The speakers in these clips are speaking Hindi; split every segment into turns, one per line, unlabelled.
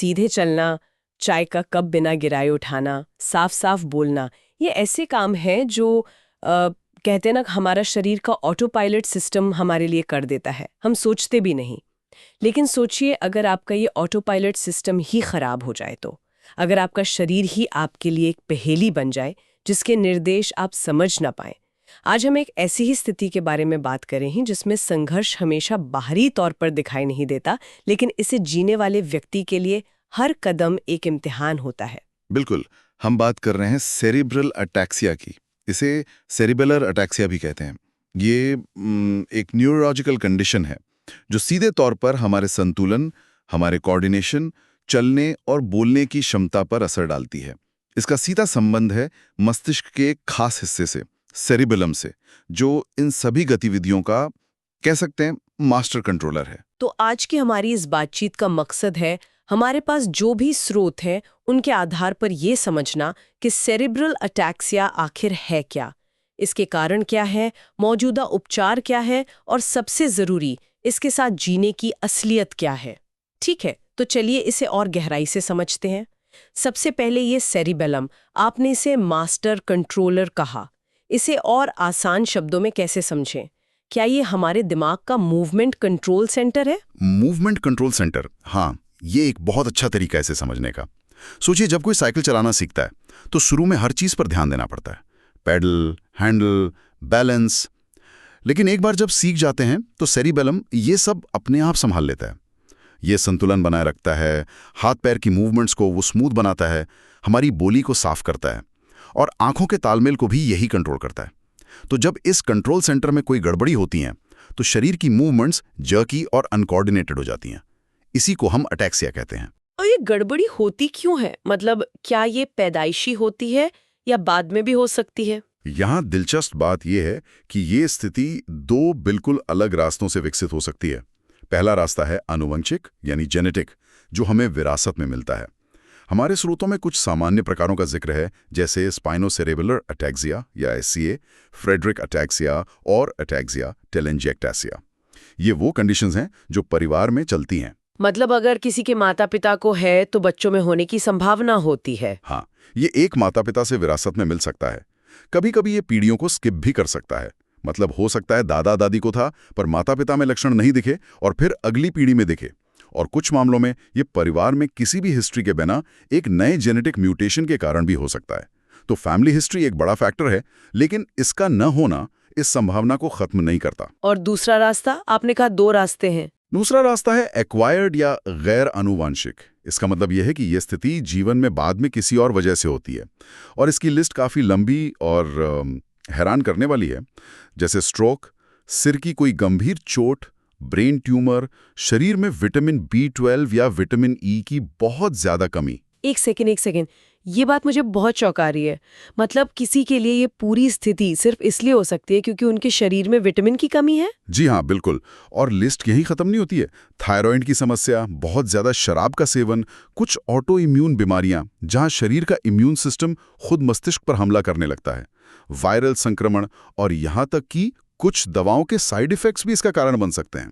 सीधे चलना, चाय का कप बिना गिराए उठाना, साफ साफ बोलना, ये ऐसे काम हैं जो कहते हैं ना, हमारा शरीर का ऑटो पायलट सिस्टम हमारे लिए कर देता है, हम सोचते भी नहीं। लेकिन सोचिए, अगर आपका ये ऑटो पायलट सिस्टम ही खराब हो जाए तो, अगर आपका शरीर ही आपके लिए एक पहेली बन जाए जिसके निर्देश आप समझ ना पाएं। आज हम एक ऐसी ही स्थिति के बारे में बात कर रहे हैं जिसमें संघर्ष हमेशा बाहरी तौर पर दिखाई नहीं देता, लेकिन इसे जीने वाले व्यक्ति के लिए हर कदम एक इम्तिहान होता है।
बिल्कुल, हम बात कर रहे हैं सेरिब्रल अटैक्सिया की। इसे सेरिबेलर अटैक्सिया भी कहते हैं। ये एक न्यूरोलॉजिकल कंडीशन है जो सीधे तौर पर हमारे संतुलन, हमारे कोऑर्डिनेशन, चलने और बोलने की क्षमता पर असर डालती है। इसका सीधा संबंध है मस्तिष्क के एक खास हिस्से से, सेरिबेलम से, जो इन सभी गतिविधियों का, कह सकते हैं, मास्टर कंट्रोलर है।
तो आज की हमारी इस बातचीत का मकसद है हमारे पास जो भी स्रोत हैं उनके आधार पर ये समझना कि सेरिब्रल अटैक्सिया आखिर है क्या, इसके कारण क्या है, मौजूदा उपचार क्या है और सबसे ज़रूरी, इसके साथ जीने की असलियत क्या है। ठीक है, तो चलिए इसे और गहराई से समझते हैं। सबसे पहले ये सेरिबेलम, आपने इसे मास्टर कंट्रोलर कहा, इसे और आसान शब्दों में कैसे समझें? क्या ये हमारे दिमाग का मूवमेंट कंट्रोल सेंटर है?
मूवमेंट कंट्रोल सेंटर, हाँ, ये एक बहुत अच्छा तरीका है इसे समझने का। सोचिए, जब कोई साइकिल चलाना सीखता है तो शुरू में हर चीज पर ध्यान देना पड़ता है, पेडल, हैंडल, बैलेंस। लेकिन एक बार जब सीख जाते हैं तो सेरिबेलम ये सब अपने आप संभाल लेता है। ये संतुलन बनाए रखता है, हाथ पैर की मूवमेंट्स को वो स्मूथ बनाता है, हमारी बोली को साफ करता है और आंखों के तालमेल को भी यही कंट्रोल करता है। तो जब इस कंट्रोल सेंटर में कोई गड़बड़ी होती है तो शरीर की मूवमेंट्स जर्की और अनकोऑर्डिनेटेड हो जाती हैं। इसी को हम अटैक्सिया कहते हैं।
और ये गड़बड़ी होती क्यों है? मतलब क्या ये पैदाइशी होती है या बाद में भी हो सकती है?
यहाँ दिलचस्प बात यह है कि ये स्थिति दो बिल्कुल अलग रास्तों से विकसित हो सकती है। पहला रास्ता है आनुवंशिक यानी जेनेटिक, जो हमें विरासत में मिलता है। हमारे स्रोतों में कुछ सामान्य प्रकारों का जिक्र है, जैसे स्पाइनोसेरेबुलर अटैक्सिया या SCA, फ्रेडरिक अटैक्सिया और अटैक्सिया टेलेंजिएक्टासिया। ये वो कंडीशंस हैं जो परिवार में चलती हैं।
मतलब अगर किसी के माता पिता को है तो बच्चों में होने की संभावना होती है।
हाँ, ये एक माता पिता से विरासत में मिल सकता है। कभी कभी ये पीढ़ियों को स्किप भी कर सकता है। मतलब हो सकता है दादा दादी को था पर माता पिता में लक्षण नहीं दिखे और फिर अगली पीढ़ी में दिखे। और कुछ मामलों में ये परिवार में किसी भी हिस्ट्री के बिना एक नए जेनेटिक म्यूटेशन के कारण भी हो सकता है। तो फैमिली हिस्ट्री एक बड़ा फैक्टर है, लेकिन इसका न होना इस संभावना को खत्म नहीं करता।
और दूसरा रास्ता, आपने कहा दो रास्ते हैं।
दूसरा रास्ता है एक्वायर्ड या गैर आनुवांशिक। इसका मतलब यह है कि यह स्थिति जीवन में बाद में किसी और वजह से होती है और इसकी लिस्ट काफ़ी लंबी और हैरान करने वाली है, जैसे स्ट्रोक, सिर की कोई गंभीर चोट, ब्रेन ट्यूमर, शरीर में विटामिन B12 या विटामिन E की बहुत ज़्यादा कमी।
एक सेकेंड, ये बात मुझे बहुत चौंका रही है। मतलब किसी के लिए ये पूरी स्थिति सिर्फ इसलिए हो सकती है क्योंकि उनके शरीर में विटामिन की कमी है?
जी हाँ, बिल्कुल। और लिस्ट यहीं खत्म नहीं होती है। थायराइड की समस्या, बहुत ज्यादा शराब का सेवन, कुछ ऑटो इम्यून बीमारियां जहां शरीर का इम्यून सिस्टम खुद मस्तिष्क पर हमला करने लगता है, वायरल संक्रमण और यहां तक कि कुछ दवाओं के साइड इफेक्ट्स भी इसका कारण बन सकते हैं।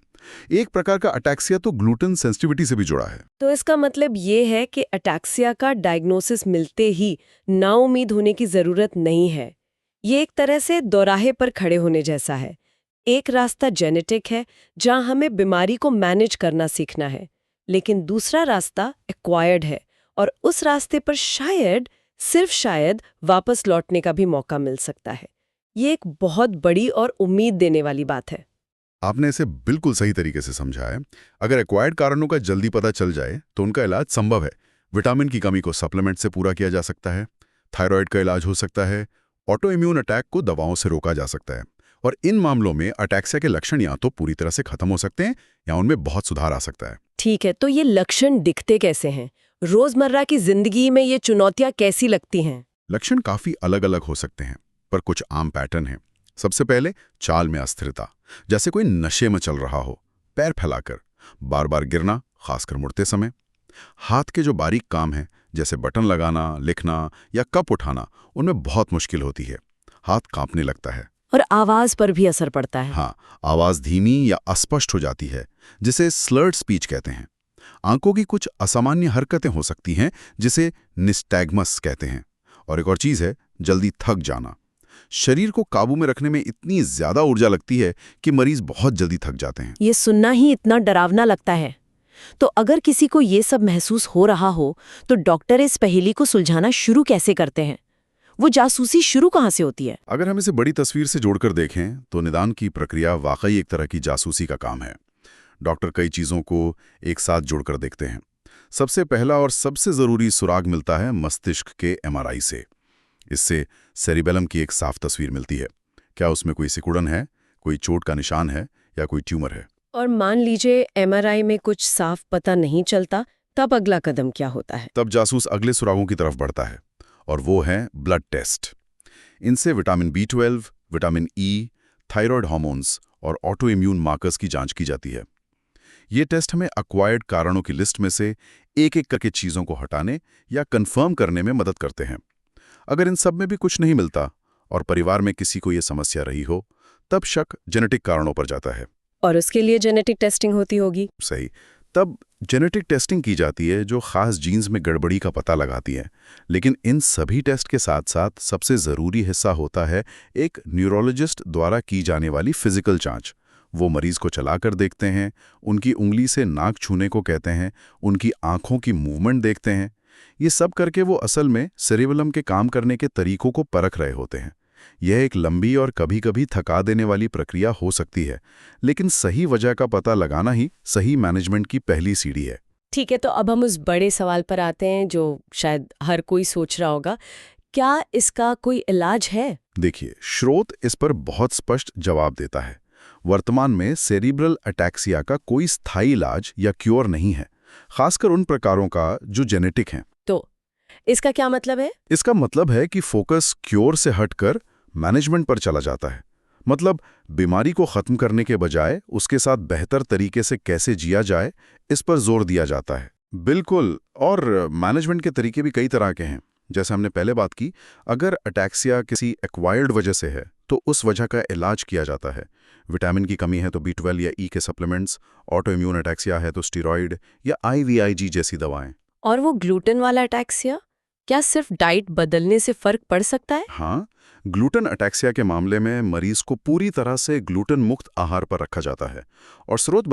एक प्रकार का अटैक्सिया तो ग्लूटेन सेंसिटिविटी से भी जुड़ा है।
तो इसका मतलब ये है कि अटैक्सिया का डायग्नोसिस मिलते ही नाउम्मीद होने की जरूरत नहीं है। ये एक तरह से दोराहे पर खड़े होने जैसा है। एक रास्ता जेनेटिक है, जहां हमें बीमारी को मैनेज करना सीखना है, लेकिन दूसरा रास्ता एक्वायर्ड है और उस रास्ते पर शायद, सिर्फ शायद, वापस लौटने का भी मौका मिल सकता है। ये एक बहुत बड़ी और उम्मीद देने वाली बात है।
आपने इसे बिल्कुल सही तरीके से समझा है। अगर एक्वायर्ड कारणों का जल्दी पता चल जाए तो उनका इलाज संभव है। विटामिन की कमी को सप्लीमेंट से पूरा किया जा सकता है, थायराइड का इलाज हो सकता है, ऑटो इम्यून अटैक को दवाओं से रोका जा सकता है। और इन मामलों में अटैक्सिया के लक्षण या तो पूरी तरह से खत्म हो सकते हैं या उनमें बहुत सुधार आ सकता है।
ठीक है, तो ये लक्षण दिखते कैसे हैं? रोजमर्रा की जिंदगी में ये चुनौतियां कैसी लगती हैं?
लक्षण काफी अलग अलग हो सकते हैं, पर कुछ आम पैटर्न हैं। सबसे पहले चाल में अस्थिरता, जैसे कोई नशे में चल रहा हो, पैर फैलाकर, बार बार गिरना, खासकर मुड़ते समय। हाथ के जो बारीक काम हैं, जैसे बटन लगाना, लिखना या कप उठाना, उनमें बहुत मुश्किल होती है। हाथ कांपने लगता है।
और आवाज पर भी असर पड़ता है।
हाँ, आवाज धीमी या अस्पष्ट हो जाती है, जिसे स्लर्ड स्पीच कहते हैं। आंखों की कुछ असामान्य हरकतें हो सकती हैं, जिसे निस्टैग्मस कहते हैं। और एक और चीज़ है जल्दी थक जाना। शरीर को काबू में रखने में इतनी ज़्यादा ऊर्जा लगती है कि मरीज बहुत जल्दी थक जाते हैं।
ये सुनना ही इतना डरावना लगता है। तो अगर किसी को ये सब महसूस हो रहा हो तो डॉक्टर इस पहेली को सुलझाना शुरू कैसे करते हैं? वो जासूसी शुरू कहाँ से होती है?
अगर हम इसे बड़ी तस्वीर से जोड़कर देखें तो निदान की प्रक्रिया वाकई एक तरह की जासूसी का काम है। डॉक्टर कई चीज़ों को एक साथ जोड़कर देखते हैं। सबसे पहला और सबसे ज़रूरी सुराग मिलता है मस्तिष्क के एमआरआई से। इससे सेरिबेलम की एक साफ तस्वीर मिलती है। क्या उसमें कोई सिकुड़न है, कोई चोट का निशान है या कोई ट्यूमर है?
और मान लीजिए एमआरआई में कुछ साफ पता नहीं चलता, तब अगला कदम क्या होता है?
तब जासूस अगले सुरागों की तरफ बढ़ता है, और वो है ब्लड टेस्ट। इनसे vitamin B12, vitamin E, thyroid hormones और ऑटो इम्यून मार्कर्स की जांच की जाती है। ये टेस्ट हमें अक्वायर्ड कारणों की लिस्ट में से एक एक करके चीज़ों को हटाने या कंफर्म करने में मदद करते हैं। अगर इन सब में भी कुछ नहीं मिलता और परिवार में किसी को ये समस्या रही हो, तब शक जेनेटिक कारणों पर जाता है।
और उसके लिए जेनेटिक टेस्टिंग होती होगी।
सही। तब जेनेटिक टेस्टिंग की जाती है जो खास जीन्स में गड़बड़ी का पता लगाती है। लेकिन इन सभी टेस्ट के साथ साथ सबसे ज़रूरी हिस्सा होता है एक न्यूरोलॉजिस्ट द्वारा की जाने वाली फिजिकल जांच। वो मरीज को चलाकर देखते हैं, उनकी उंगली से नाक छूने को कहते हैं, उनकी आंखों की मूवमेंट देखते हैं। ये सब करके वो असल में सेरिबेलम के काम करने के तरीकों को परख रहे होते हैं। यह एक लंबी और कभी-कभी थका देने वाली प्रक्रिया हो सकती है, लेकिन सही वजह का पता लगाना ही सही मैनेजमेंट की पहली सीढ़ी है।
ठीक है, तो अब हम उस बड़े सवाल पर आते हैं जो शायद हर कोई सोच रहा होगा। क्या इसका कोई इलाज है?
देखिए, स्रोत इस पर बहुत स्पष्ट जवाब देता है। वर्तमान में सेरिब्रल अटैक्सिया का कोई स्थायी इलाज या क्योर नहीं है, खासकर उन प्रकारों का जो जेनेटिक हैं।
तो इसका क्या मतलब है?
इसका मतलब है कि फोकस क्योर से हटकर मैनेजमेंट पर चला जाता है। मतलब बीमारी को खत्म करने के बजाय उसके साथ बेहतर तरीके से कैसे जिया जाए, इस पर जोर दिया जाता है। बिल्कुल। और मैनेजमेंट के तरीके भी कई तरह के हैं। जैसे हमने पहले बात की, अगर अटैक्सिया किसी एक्वायर्ड वजह से है तो उस वजह का इलाज किया जाता है। विटामिन की कमी है तो B12 या ई के सप्लीमेंट्स, ऑटो इम्यून अटैक्सिया है तो स्टीरॉयड या IVIG जैसी दवाएं।
और वो ग्लूटेन वाला अटैक्सिया, क्या सिर्फ डाइट बदलने से फर्क पड़ सकता है?
हाँ, ग्लूटेन अटैक्सिया के मामले में मरीज को पूरी तरह से ग्लूटेन मुक्त आहार पर रखा जाता है और स्रोत